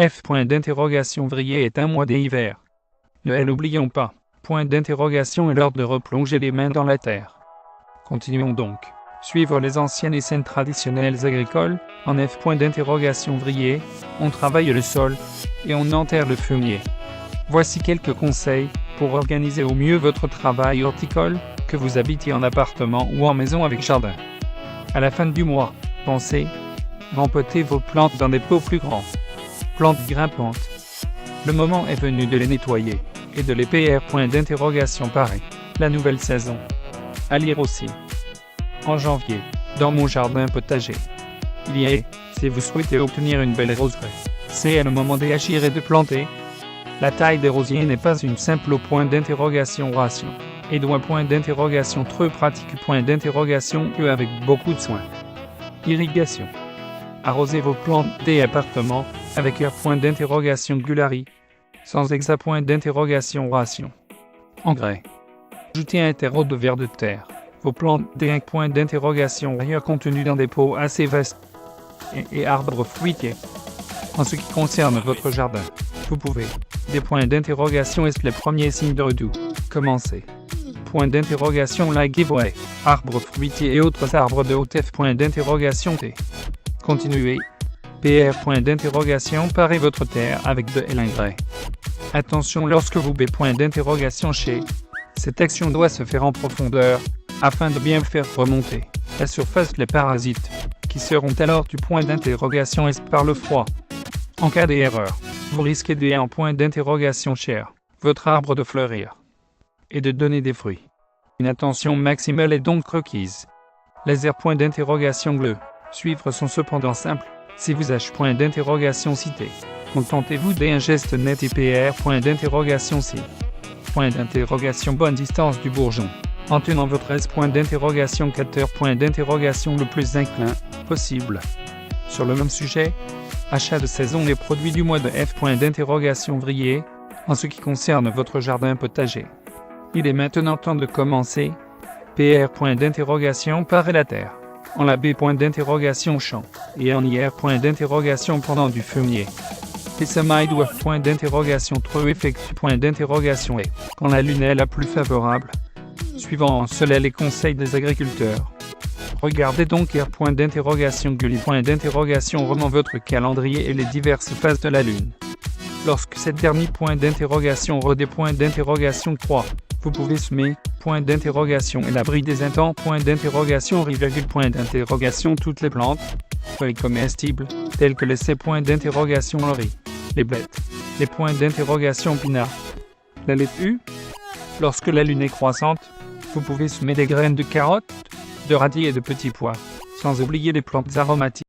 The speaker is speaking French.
F. Vrillé est un mois des hivers. Ne l'oublions pas. Est l'heure de replonger les mains dans la terre. Continuons donc. Suivre les anciennes et saines traditionnelles agricoles. En F. Vrillé, on travaille le sol et on enterre le fumier. Voici quelques conseils pour organiser au mieux votre travail horticole, que vous habitiez en appartement ou en maison avec jardin. À la fin du mois, pensez rempoter vos plantes dans des pots plus grands. Plantes grimpantes. Le moment est venu de les nettoyer et de les parer. La nouvelle saison. À lire aussi. En janvier, dans mon jardin potager. Il y est, si vous souhaitez obtenir une belle roseraie, c'est le moment d'agir et de planter. La taille des rosiers n'est pas une simple ration, et doit très pratique que avec beaucoup de soin. Irrigation. Arrosez vos plantes des appartements avec leur gulari, sans ration. Engrais. Ajoutez un terreau de vers de terre. Vos plantes des ailleurs contenues dans des pots assez vastes et arbres fruitiers. En ce qui concerne votre jardin, vous pouvez. Est les premiers signes de redoux. Commencez. Like giveaway. Arbres fruitiers et autres arbres de haute F. T. Continuez. Parez votre terre avec de l'engrais. Attention lorsque vous chez. Cette action doit se faire en profondeur, afin de bien faire remonter la surface les parasites, qui seront alors du S par le froid. En cas d'erreur, vous risquez de cher, votre arbre de fleurir et de donner des fruits. Une attention maximale est donc requise. Les bleu. Suivre sont cependant simples. Si vous cité, contentez-vous d'un geste net et si. Bonne distance du bourgeon. En tenant votre capteur le plus inclin possible. Sur le même sujet, achat de saison les produits du mois de F. Vrillé, en ce qui concerne votre jardin potager. Il est maintenant temps de commencer. Parer la terre. En la B. Champ. Et en IR. Pendant du fumier. Les semailles doivent trop effectuer et quand la lune est la plus favorable. Suivant en cela les conseils des agriculteurs. Regardez donc R. Gulli. Roman votre calendrier et les diverses phases de la lune. Lorsque cette dernière croît, vous pouvez semer et l'abri des intents toutes les plantes, feuilles comestibles, telles que les C. Riz, les blettes, les pinard, la laitue. Lorsque la lune est croissante, vous pouvez semer des graines de carottes, de radis et de petits pois, sans oublier les plantes aromatiques.